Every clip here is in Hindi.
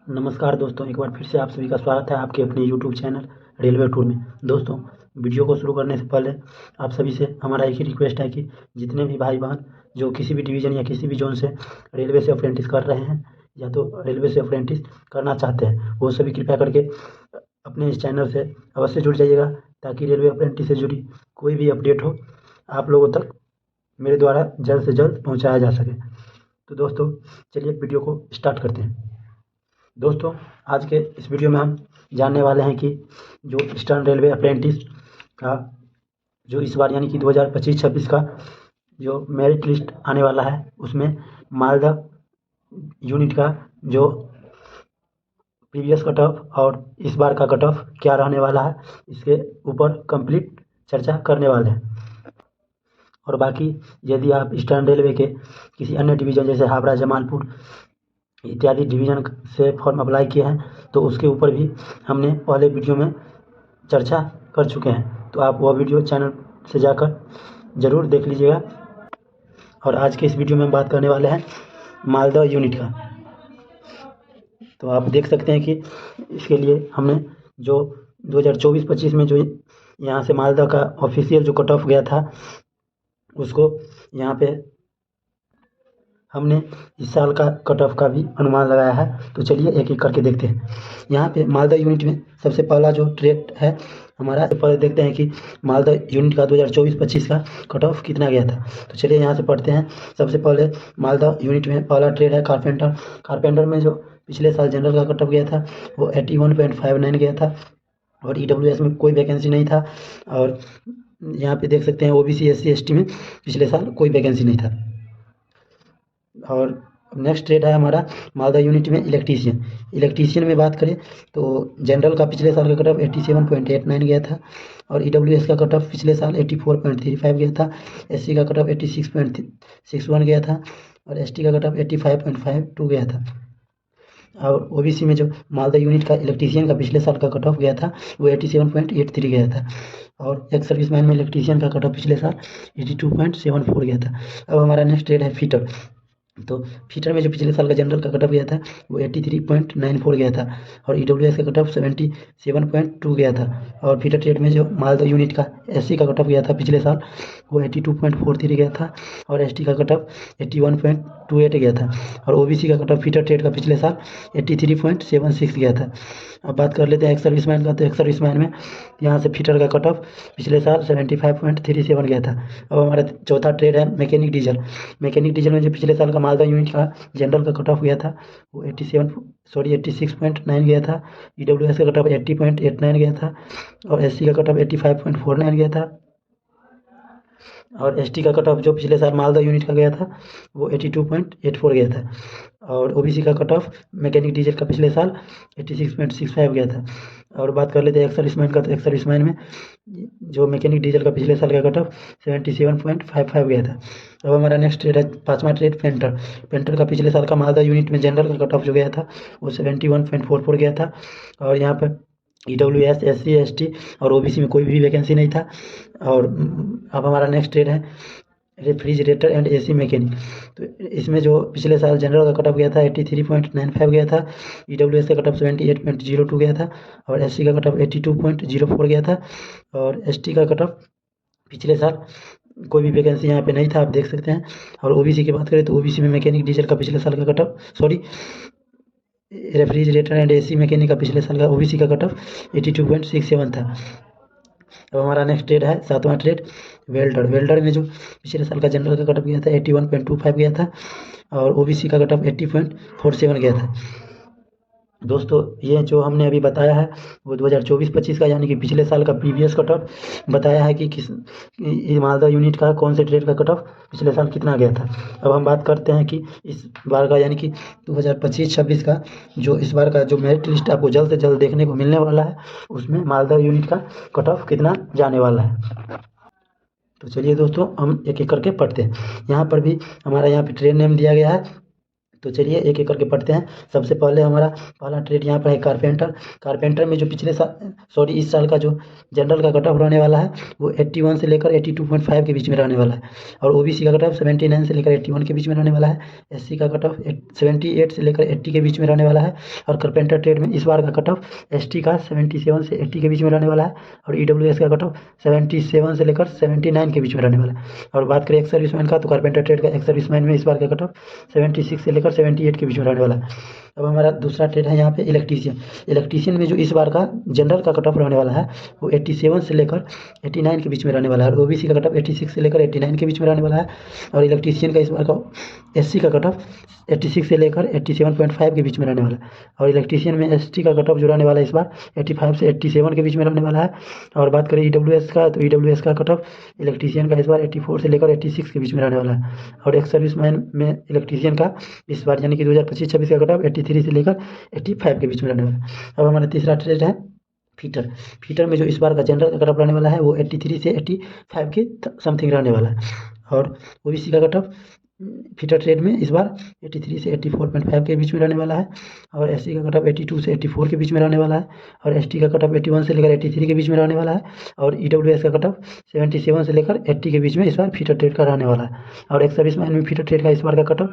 नमस्कार दोस्तों, एक बार फिर से आप सभी का स्वागत है आपके अपने यूट्यूब चैनल रेलवे टूर में। दोस्तों, वीडियो को शुरू करने से पहले आप सभी से हमारा एक ही रिक्वेस्ट है कि जितने भी भाई बहन जो किसी भी डिवीज़न या किसी भी जोन से रेलवे से अप्रेंटिस कर रहे हैं या तो रेलवे से अप्रेंटिस करना चाहते हैं, वो सभी कृपया करके अपने इस चैनल से अवश्य जुड़ जाइएगा, ताकि रेलवे अप्रेंटिस से जुड़ी कोई भी अपडेट हो आप लोगों तक मेरे द्वारा जल्द से जल्द पहुँचाया जा सके। तो दोस्तों, चलिए वीडियो को स्टार्ट करते हैं। दोस्तों, आज के इस वीडियो में हम जानने वाले हैं कि जो ईस्टर्न रेलवे अप्रेंटिस का जो इस बार यानी कि 2025-26 का जो मेरिट लिस्ट आने वाला है, उसमें मालदा यूनिट का जो प्रीवियस कट ऑफ और इस बार का कट ऑफ क्या रहने वाला है, इसके ऊपर कंप्लीट चर्चा करने वाले हैं। और बाकी यदि आप ईस्टर्न रेलवे के किसी अन्य डिवीज़न जैसे हावड़ा, जमालपुर इत्यादि डिवीज़न से फॉर्म अप्लाई किए हैं, तो उसके ऊपर भी हमने पहले वीडियो में चर्चा कर चुके हैं, तो आप वह वीडियो चैनल से जाकर ज़रूर देख लीजिएगा। और आज के इस वीडियो में हम बात करने वाले हैं मालदा यूनिट का। तो आप देख सकते हैं कि इसके लिए हमने जो 2024-25 में जो यहाँ से मालदा का ऑफिशियल जो कट ऑफ गया था, उसको यहाँ पे हमने इस साल का कट ऑफ का भी अनुमान लगाया है। तो चलिए एक एक करके देखते हैं। यहाँ पे मालदा यूनिट में सबसे पहला जो ट्रेड है हमारा, पहले देखते हैं कि मालदा यूनिट का 2024-25 का कट ऑफ कितना गया था। तो चलिए यहाँ से पढ़ते हैं। सबसे पहले मालदा यूनिट में पहला ट्रेड है कारपेंटर में जो पिछले साल जनरल का कट ऑफ गया था वो 81.59 गया था, और EWS में कोई वैकेंसी नहीं था। और यहाँ पे देख सकते हैं OBC SC ST में पिछले साल कोई वैकेंसी नहीं था। और नेक्स्ट ट्रेड है हमारा मालदा यूनिट में इलेक्ट्रीशियन में बात करें तो जनरल का पिछले साल का कट ऑफ 87.89 गया था, और EWS का कट ऑफ पिछले साल 84.35 गया था, SC का कट ऑफ 86.61 गया था, और ST का कट ऑफ 85.52 गया था। और OBC में जो मालदा यूनिट का इलेक्ट्रीशियन का पिछले साल का कट ऑफ गया था वो 87.83 गया था, और एक्स सर्विसमैन में इलेक्ट्रीशियन का कट ऑफ पिछले साल 82.74 गया था। अब हमारा नेक्स्ट ट्रेड है फीटर। तो फीटर में जो पिछले साल का जनरल का कट ऑफ गया था वो 83.94 गया था, और EWS का कट ऑफ 77.2 गया था। और फीटर ट्रेड में जो मालदा यूनिट का SC का कट ऑफ गया था पिछले साल वो 82.43 गया था, और ST का कट ऑफ 81.28 गया था, और OBC का कट ऑफ फीटर ट्रेड का पिछले साल 83.76 गया था। अब बात कर लेते हैं एक्स सर्विसमैन का। तो एक्स सर्विसमैन में यहाँ से फीटर का कट ऑफ पिछले साल 75.37 गया था। अब हमारा चौथा ट्रेड है मैकेनिक डीजल में जो पिछले साल का मालदा यूनिट का जनरल का कट ऑफ गया था वो 86.9 गया था, EWS का कट ऑफ 80.89 गया था, और SC का कट ऑफ 85.49 गया था, और ST का कट ऑफ जो पिछले साल मालदा यूनिट का गया था वो 82.84 गया था, और OBC का कट ऑफ मैकेनिक डीजल का पिछले साल 86.65 गया था। और बात कर लेते हैं एक्स सर्विसमैन का। तो एक्स सर्विसमैन में जो मैकेनिक डीजल का पिछले साल का कट ऑफ 77.55 गया था। अब हमारा नेक्स्ट ट्रेड है पाँचवा ट्रेड पेंटर का पिछले साल का मालदा यूनिट में जनरल का कट ऑफ जो गया था वो 71.44 गया था, और यहाँ पर EWS SC ST और OBC में कोई भी वैकेंसी नहीं था। और अब हमारा नेक्स्ट ट्रेड है रेफ्रिजरेटर एंड AC मैकेनिक। तो इसमें जो पिछले साल जनरल का कट ऑफ गया था 83.95 गया था, EWS का कट ऑफ 78.02 गया था, और SC का कट ऑफ 82.04 गया था, और ST का कट ऑफ पिछले साल कोई भी वैकेंसी यहाँ पे नहीं था, आप देख सकते हैं। और OBC की बात करें तो OBC में मैकेनिक डीजल का पिछले साल का cut off refrigerator and AC mechanic का पिछले साल का OBC का कट ऑफ 82.67 था। अब हमारा नेक्स्ट ट्रेड है सातवां ट्रेड वेल्डर में जो पिछले साल का जनरल का कट ऑफ गया था 81.25 गया था, और OBC का कट ऑफ 80.47 गया था। दोस्तों, ये जो हमने अभी बताया है वो 2024-25 का यानी कि पिछले साल का प्रीवियस कट ऑफ बताया है कि किस मालदा यूनिट का कौन से ट्रेड का कट ऑफ पिछले साल कितना गया था। अब हम बात करते हैं कि इस बार का यानी कि 2025-26 का जो इस बार का जो मेरिट लिस्ट आपको जल्द से जल्द देखने को मिलने वाला है, उसमें मालदा यूनिट का कट ऑफ कितना जाने वाला है। तो चलिए दोस्तों, हम एक एक करके पढ़ते हैं। यहाँ पर भी हमारा यहाँ पे ट्रेड नेम दिया गया है तो चलिए एक एक करके पढ़ते हैं। सबसे पहले हमारा पहला ट्रेड यहाँ पर है कारपेंटर में जो पिछले साल इस साल का जो जनरल का कट ऑफ रहने वाला है वो 81 से लेकर 82.5 के बीच में रहने वाला है। और ओबीसी का कट ऑफ 79 से लेकर 81 के बीच में रहने वाला है। एससी का कट ऑफ 78 से लेकर 80 के बीच में रहने वाला है। और कारपेंटर ट्रेड में इस बार का कट ऑफ एसटी का 77 से 80 के बीच में रहने वाला है। और ईडब्ल्यूएस का कट ऑफ 77 से लेकर 79 के बीच में रहने वाला है। और बात करें एक्स सर्विसमैन का, तो कारपेंटर ट्रेड का एक्स सर्विसमैन में इस बार का कट ऑफ 76 से लेकर 78 के बीच में रहने वाला है। अब हमारा दूसरा ट्रेड है यहाँ पे इलेक्ट्रीशियन में जो इस बार का जनरल का कट ऑफ रहने वाला है वो 87 से लेकर 89 के बीच में रहने वाला है। और ओबीसी का कट ऑफ 86 से लेकर 89 के बीच में रहने वाला है। और इलेक्ट्रीशियन का इस बार का एससी का कट ऑफ 86 से लेकर 87.5 के बीच में रहने वाला है। और इलेक्ट्रीशियन में एसटी का कट ऑफ जो रहने वाला है इस बार 85 से 87 के बीच में रहने वाला है। और बात करें ईडब्ल्यूएस का, तो ईडब्ल्यूएस का कट ऑफ इलेक्ट्रीशियन का इस बार 84 से लेकर 86 के बीच में रहने वाला है। और एक्स सर्विसमैन में इलेक्ट्रीशियन का इस बार यानी कि 2025-26 का कट ऑफ 83 से लेकर 85 के बीच में रहने वाला है। अब हमारा तीसरा ट्रेड है फीटर में जो इस बार का जनरल का कट ऑफ रहने वाला है वो 83 से 85 के समथिंग रहने वाला है। और ओबीसी का कट ऑफ फीटर ट्रेड में इस बार 83 से 84.5 के बीच में रहने वाला है। और एससी का कट ऑफ 82 से 84 के बीच में रहने वाला है। और एसटी का कट ऑफ 81 से लेकर 83 के बीच में रहने वाला है। और ईडब्ल्यूएस का कट ऑफ 77 से लेकर 80 के बीच में इस बार फीटर ट्रेड का रहने वाला है। और एक्स सर्विसमैन में फीटर ट्रेड का इस बार का कट ऑफ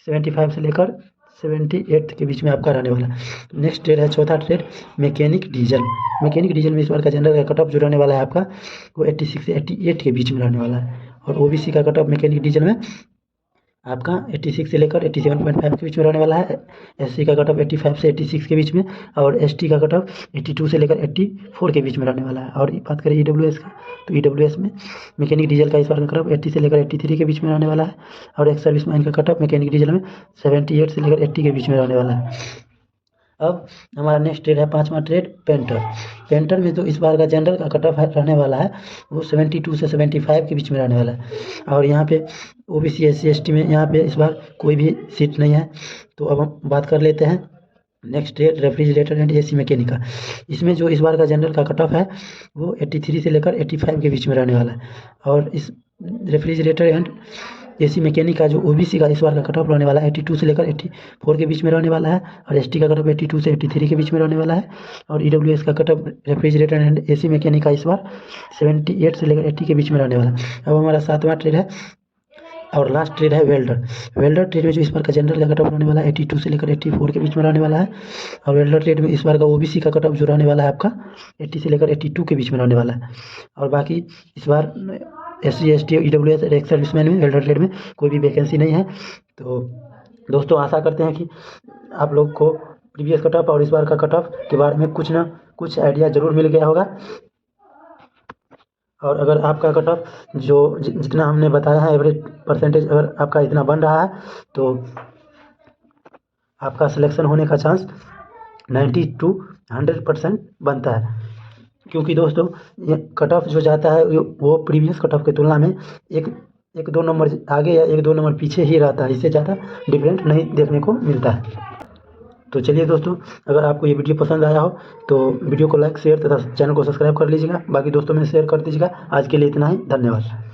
75 से लेकर 78 के बीच में आपका रहने वाला है। नेक्स्ट ट्रेड है चौथा ट्रेड मैकेनिक डीजल में इस बार का जनरल का कट ऑफ जो रहने वाला है आपका वो 86 से 88 के बीच में रहने वाला है। और ओबीसी का कट ऑफ मैकेनिक डीजल में आपका 86 से लेकर 87.5 के बीच में रहने वाला है। एससी का कट ऑफ 85 से 86 के बीच में। और एसटी का कट ऑफ 82 से लेकर 84 के बीच में रहने वाला है। और बात करें ईडब्ल्यूएस का, तो ईडब्ल्यूएस में मैकेनिक डीजल का इस बार का कट ऑफ 80 से लेकर 83 के बीच में रहने वाला है। और एक्स सर्विसमैन का कट ऑफ मैकेनिक डीजल में 78 से लेकर 80 के बीच में रहने वाला है। अब हमारा नेक्स्ट ट्रेड है पांचवा ट्रेड पेंटर में जो इस बार का जनरल का कट ऑफ रहने वाला है वो 72 से 75 के बीच में रहने वाला है। और यहाँ पे ओबीसी एससी एसटी में यहाँ पे इस बार कोई भी सीट नहीं है। तो अब हम बात कर लेते हैं next trade refrigerator and AC mechanic का। इसमें जो इस बार का जनरल का कट ऑफ है वो 83 से लेकर 85 के बीच में रहने वाला है। और इस रेफ्रिजरेटर एंड एसी मैकेनिक का जो ओबीसी का इस बार का कट ऑफ रहने वाला है 82 से लेकर 84 के बीच में रहने वाला है। और एसटी का कट ऑफ 82 से 83 के बीच में रहने वाला है। और ईडब्ल्यूएस का cut off refrigerator and AC mechanic का इस बार 78 से लेकर 80 के बीच में रहने वाला है। अब हमारा सातवां ट्रेड है और लास्ट ट्रेड है वेल्डर ट्रेड में जो इस बार का जनरल का कट ऑफ रहने वाला है 82 से लेकर 84 के बीच में रहने वाला है। और वेल्डर ट्रेड में इस बार का ओबीसी का कट ऑफ जो रहने वाला है आपका 80 से लेकर 82 के बीच में रहने वाला है। और बाकी इस बार SC ST EWS ex serviceman में वेल्डर ट्रेड में कोई भी वैकेंसी नहीं है। तो दोस्तों आशा करते हैं कि आप लोग को प्रीवियस कट ऑफ और इस बार का कट ऑफ के बारे में कुछ ना कुछ आइडिया ज़रूर मिल गया होगा। और अगर आपका कट ऑफ जो जितना हमने बताया है एवरेज परसेंटेज अगर आपका इतना बन रहा है तो आपका सिलेक्शन होने का चांस 90 to 100% बनता है। क्योंकि दोस्तों ये कट ऑफ जो जाता है वो प्रीवियस कट ऑफ की तुलना में एक दो नंबर आगे या एक दो नंबर पीछे ही रहता है, इससे ज़्यादा डिफरेंट नहीं देखने को मिलता है। तो चलिए दोस्तों, अगर आपको ये वीडियो पसंद आया हो तो वीडियो को लाइक शेयर तथा चैनल को सब्सक्राइब कर लीजिएगा। बाकी दोस्तों में शेयर कर दीजिएगा। आज के लिए इतना ही, धन्यवाद।